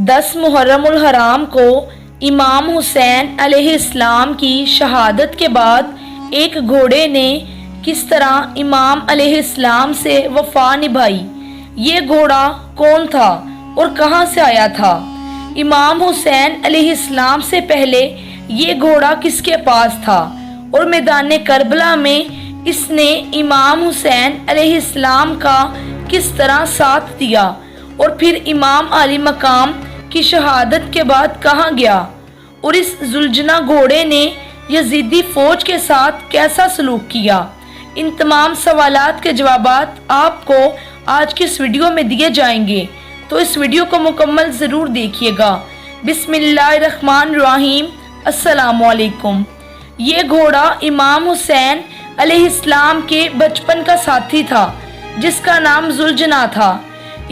10 محرم الحرام کو امام حسین علیہ السلام کی شہادت کے بعد ایک گھوڑے نے کس طرح امام علیہ السلام سے وفا نبھائی؟ یہ گھوڑا کون تھا اور کہاں سے آیا تھا؟ امام حسین علیہ السلام سے پہلے یہ گھوڑا کس کے پاس تھا اور میدان کربلا میں اس نے امام حسین علیہ السلام کا کس طرح ساتھ دیا اور پھر امام علی مقام کی شہادت کے بعد کہاں گیا اور اس ذوالجناح گھوڑے نے یزیدی فوج کے ساتھ کیسا سلوک کیا؟ ان تمام سوالات کے جوابات آپ کو آج کی اس ویڈیو میں دیے جائیں گے، تو اس ویڈیو کو مکمل ضرور دیکھیے گا۔ بسم اللہ الرحمن الرحیم۔ السلام علیکم۔ یہ گھوڑا امام حسین علیہ السلام کے بچپن کا ساتھی تھا جس کا نام ذوالجناح تھا۔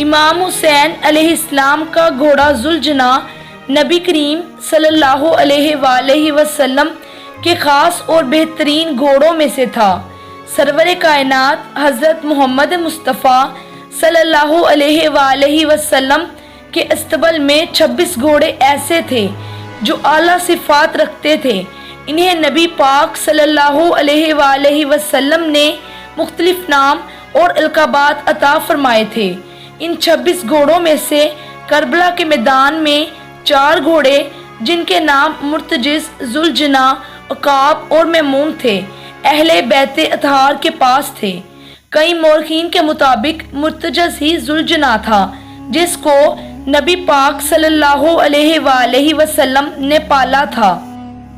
امام حسین علیہ السلام کا گھوڑا ذوالجناح نبی کریم صلی اللہ علیہ وآلہ وسلم کے خاص اور بہترین گھوڑوں میں سے تھا۔ سرور کائنات حضرت محمد مصطفیٰ صلی اللہ علیہ وآلہ وسلم کے استقبال میں 26 گھوڑے ایسے تھے جو اعلیٰ صفات رکھتے تھے۔ انہیں نبی پاک صلی اللہ علیہ وآلہ وسلم نے مختلف نام اور القابات عطا فرمائے تھے۔ ان 26 گھوڑوں میں سے کربلا کے میدان میں 4 گھوڑے جن کے نام مرتجز، ذوالجناح، عقاب اور میمون تھے، اہل بیت اطہار کے پاس تھے۔ کئی مورخین کے مطابق مرتجز ہی ذوالجناح تھا جس کو نبی پاک صلی اللہ علیہ وآلہ وسلم نے پالا تھا۔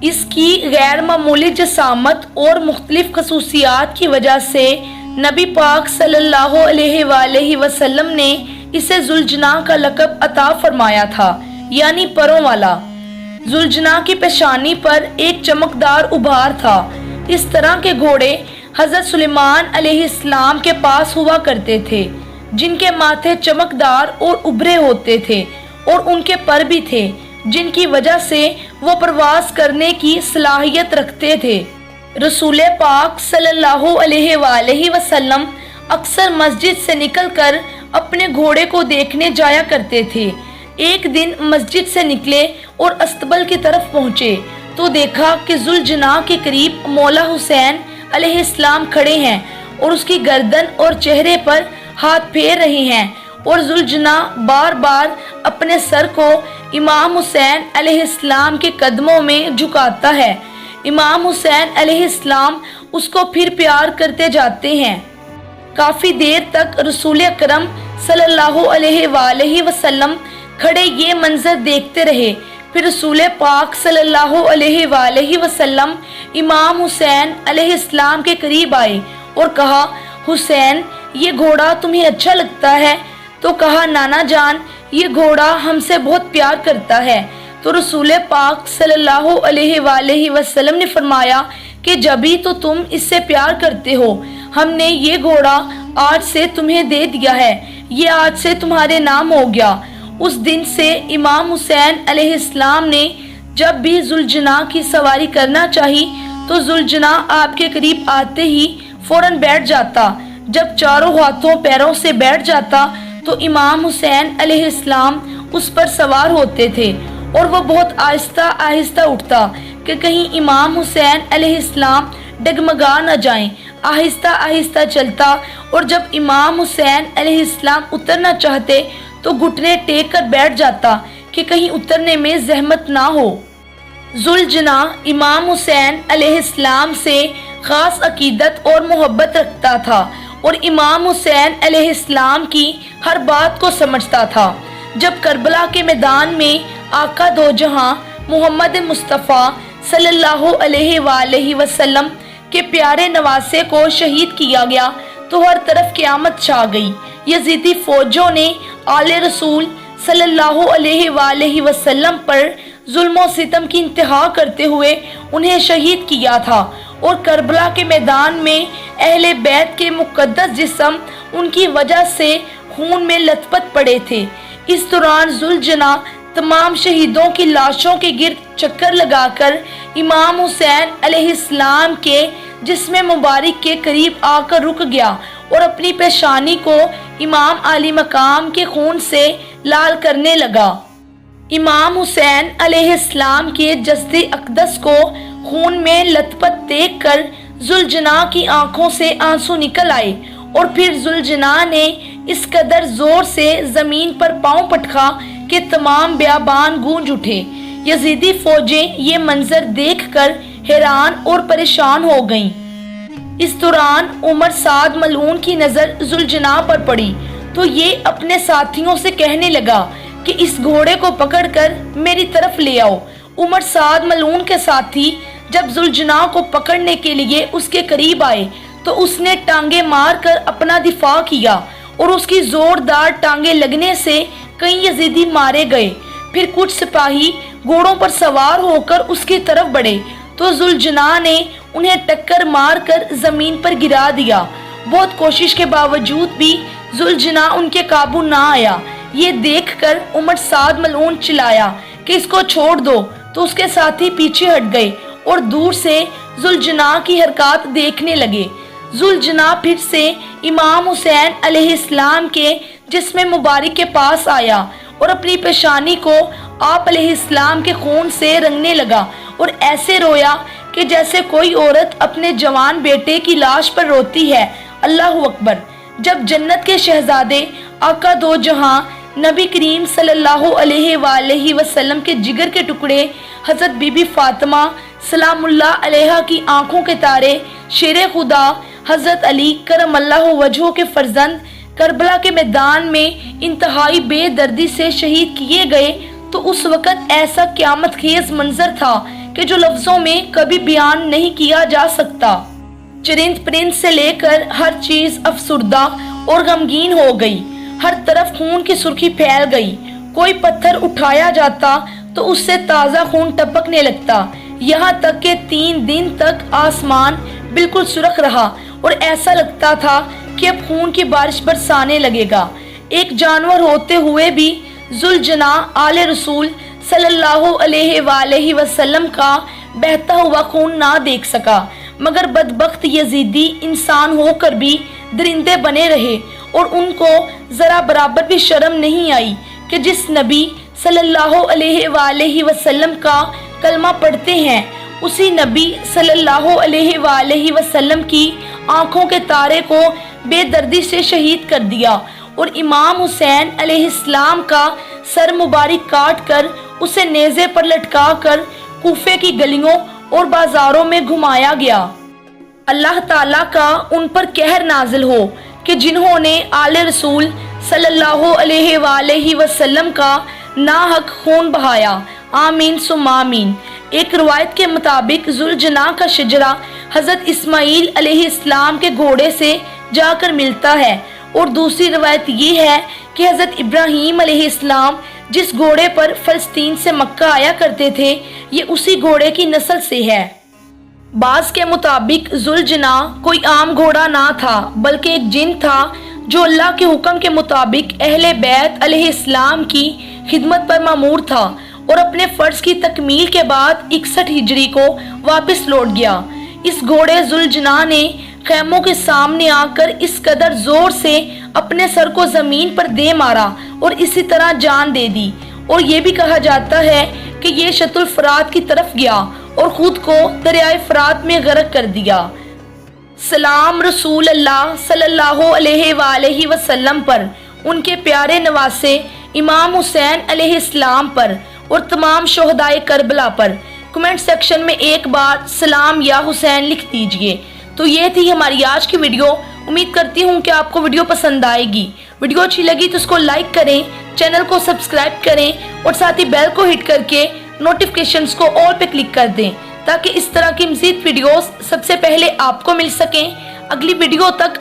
اس کی غیر معمولی جسامت اور مختلف خصوصیات کی وجہ سے نبی پاک صلی اللہ علیہ وآلہ وسلم نے اسے ذوالجناح کا لقب عطا فرمایا تھا، یعنی پروں والا۔ ذوالجناح کی پیشانی پر ایک چمکدار ابھار تھا۔ اس طرح کے گھوڑے حضرت سلیمان علیہ السلام کے پاس ہوا کرتے تھے جن کے ماتھے چمکدار اور ابھرے ہوتے تھے اور ان کے پر بھی تھے جن کی وجہ سے وہ پرواز کرنے کی صلاحیت رکھتے تھے۔ رسول پاک صلی اللہ علیہ وآلہ وسلم اکثر مسجد سے نکل کر اپنے گھوڑے کو دیکھنے جایا کرتے تھے۔ ایک دن مسجد سے نکلے اور استقبال کی طرف پہنچے تو دیکھا کہ ذوالجناح کے قریب مولا حسین علیہ السلام کھڑے ہیں اور اس کی گردن اور چہرے پر ہاتھ پھیر رہے ہیں، اور ذوالجناح بار بار اپنے سر کو امام حسین علیہ السلام کے قدموں میں جھکاتا ہے۔ امام حسین علیہ السلام اس کو پھر پیار کرتے جاتے ہیں۔ کافی دیر تک رسول اکرم صلی اللہ علیہ وآلہ وسلم کھڑے یہ منظر دیکھتے رہے۔ پھر رسول پاک صلی اللہ علیہ وآلہ وسلم امام حسین علیہ السلام کے قریب آئے اور کہا، حسین یہ گھوڑا تمہیں اچھا لگتا ہے؟ تو کہا، نانا جان یہ گھوڑا ہم سے بہت پیار کرتا ہے۔ تو رسول پاک صلی اللہ علیہ وآلہ وسلم نے فرمایا کہ جبھی تو تم اس سے پیار کرتے ہو، ہم نے یہ گھوڑا آج سے تمہیں دے دیا ہے، یہ آج سے تمہارے نام ہو گیا۔ اس دن سے امام حسین علیہ السلام نے جب بھی ذوالجناح کی سواری کرنا چاہی تو ذوالجناح آپ کے قریب آتے ہی فوراً بیٹھ جاتا۔ جب چاروں ہاتھوں پیروں سے بیٹھ جاتا تو امام حسین علیہ السلام اس پر سوار ہوتے تھے اور وہ بہت آہستہ آہستہ اٹھتا کہ کہیں امام حسین علیہ السلام ڈگمگا نہ جائیں۔ آہستہ آہستہ چلتا اور جب امام حسین علیہ السلام اترنا چاہتے تو گھٹنے ٹیک کر بیٹھ جاتا کہ کہیں اترنے میں زحمت نہ ہو۔ ذوالجناح امام حسین علیہ السلام سے خاص عقیدت اور محبت رکھتا تھا اور امام حسین علیہ السلام کی ہر بات کو سمجھتا تھا۔ جب کربلا کے میدان میں آقا دو جہاں محمد مصطفیٰ صلی اللہ علیہ وآلہ وسلم کے پیارے نواسے کو شہید کیا گیا تو ہر طرف قیامت چھا گئی۔ یزیدی فوجوں نے آل رسول صلی اللہ علیہ وآلہ وسلم پر ظلم و ستم کی انتہا کرتے ہوئے انہیں شہید کیا تھا، اور کربلا کے میدان میں اہل بیت کے مقدس جسم ان کی وجہ سے خون میں لت پت پڑے تھے۔ اس دوران ذوالجناح تمام شہیدوں کی لاشوں کے گرد چکر لگا کر امام حسین علیہ السلام کے جسم مبارک کے قریب آ کر رک گیا اور اپنی پیشانی کو امام علی مقام کے خون سے لال کرنے لگا۔ امام حسین علیہ السلام کے جسد اقدس کو خون میں لت پت دیکھ کر ذوالجناح کی آنکھوں سے آنسو نکل آئے اور پھر ذوالجناح نے اس قدر زور سے زمین پر پاؤں پٹکا کہ تمام بیابان گونج اٹھے۔ یزیدی فوجیں یہ منظر دیکھ کر حیران اور پریشان ہو گئیں۔ اس دوران عمر سعد ملعون کی نظر ذوالجناح پر پڑی تو یہ اپنے ساتھیوں سے کہنے لگا کہ اس گھوڑے کو پکڑ کر میری طرف لے آؤ۔ عمر سعد ملعون کے ساتھی جب ذوالجناح کو پکڑنے کے لیے اس کے قریب آئے تو اس نے ٹانگیں مار کر اپنا دفاع کیا اور اس کی زوردار ٹانگیں لگنے سے کئی یزیدی مارے گئے۔ پھر کچھ سپاہی گھوڑوں پر سوار ہو کر اس کی طرف بڑھے تو ذوالجناح نے انہیں ٹکر مار کر زمین پر گرا دیا۔ بہت کوشش کے باوجود بھی ذوالجناح ان کے قابو نہ آیا۔ یہ دیکھ کر عمر سعد ملعون چلایا کہ اس کو چھوڑ دو تو اس کے ساتھی پیچھے ہٹ گئے اور دور سے ذوالجناح کی حرکات دیکھنے لگے۔ ذوالجناح پھر سے امام حسین علیہ السلام کے جسم مبارک کے پاس آیا اور اپنی پیشانی کو آپ علیہ السلام کے خون سے رنگنے لگا اور ایسے رویا کہ جیسے کوئی عورت اپنے جوان بیٹے کی لاش پر روتی ہے۔ اللہ اکبر۔ جب جنت کے شہزادے آقا دو جہاں نبی کریم صلی اللہ علیہ وآلہ وسلم کے جگر کے ٹکڑے حضرت بی بی فاطمہ سلام اللہ علیہا کی آنکھوں کے تارے شیر خدا حضرت علی کرم اللہ وجہہ کے فرزند کربلا کے میدان میں انتہائی بے دردی سے شہید کیے گئے تو اس وقت ایسا قیامت خیز منظر تھا کہ جو لفظوں میں کبھی بیان نہیں کیا جا سکتا۔ چرند پرند سے لے کر ہر چیز افسردہ اور غمگین ہو گئی۔ ہر طرف خون کی سرخی پھیل گئی۔ کوئی پتھر اٹھایا جاتا تو اس سے تازہ خون ٹپکنے لگتا، یہاں تک کہ 3 دن تک آسمان بالکل سرخ رہا اور ایسا لگتا تھا کہ اب خون کی بارش برسانے لگے گا۔ ایک جانور ہوتے ہوئے بھی ذوالجناح آل رسول صلی اللہ علیہ وآلہ وسلم کا بہتا ہوا خون نہ دیکھ سکا، مگر بدبخت یزیدی انسان ہو کر بھی درندے بنے رہے اور ان کو ذرا برابر بھی شرم نہیں آئی کہ جس نبی صلی اللہ علیہ وآلہ وسلم کا کلمہ پڑھتے ہیں اسی نبی صلی اللہ علیہ وآلہ وسلم کی آنکھوں کے تارے کو بے دردی سے شہید کر دیا اور امام حسین علیہ السلام کا سر مبارک کاٹ کر اسے نیزے پر لٹکا کر کوفے کی گلیوں اور بازاروں میں گھمایا گیا۔ اللہ تعالیٰ کا ان پر قہر نازل ہو کہ جنہوں نے آل رسول صلی اللہ علیہ وآلہ وسلم کا ناحق خون بہایا۔ آمین ثم آمین۔ ایک روایت کے مطابق ذوالجناح کا شجرہ حضرت اسماعیل علیہ السلام کے گھوڑے سے جا کر ملتا ہے اور دوسری روایت یہ ہے کہ حضرت ابراہیم علیہ السلام جس گھوڑے پر فلسطین سے مکہ آیا کرتے تھے یہ اسی گھوڑے کی نسل سے ہے۔ بعض کے مطابق ذوالجناح کوئی عام گھوڑا نہ تھا بلکہ ایک جن تھا جو اللہ کے حکم کے مطابق اہل بیت علیہ السلام کی خدمت پر مامور تھا اور اپنے فرض کی تکمیل کے بعد 61 ہجری کو واپس لوٹ گیا۔ اس گھوڑے ذوالجناح نے خیموں کے سامنے آ کر اس قدر زور سے اپنے سر کو زمین پر دے مارا اور اسی طرح جان دے دی، اور یہ بھی کہا جاتا ہے کہ یہ شط الفرات کی طرف گیا اور خود کو دریائے فرات میں غرق کر دیا۔ سلام رسول اللہ صلی اللہ علیہ وآلہ وسلم پر، ان کے پیارے نواسے امام حسین علیہ السلام پر اور تمام شہدائے کربلا پر۔ کمنٹ سیکشن میں ایک بار سلام یا حسین لکھ دیجئے۔ تو یہ تھی ہماری آج کی ویڈیو۔ امید کرتی ہوں کہ آپ کو ویڈیو پسند آئے گی۔ ویڈیو اچھی لگی تو اس کو لائک کریں، چینل کو سبسکرائب کریں اور ساتھ ہی بیل کو ہٹ کر کے نوٹیفیکیشنز کو آل پہ کلک کر دیں تاکہ اس طرح کی مزید ویڈیوز سب سے پہلے آپ کو مل سکیں۔ اگلی ویڈیو تک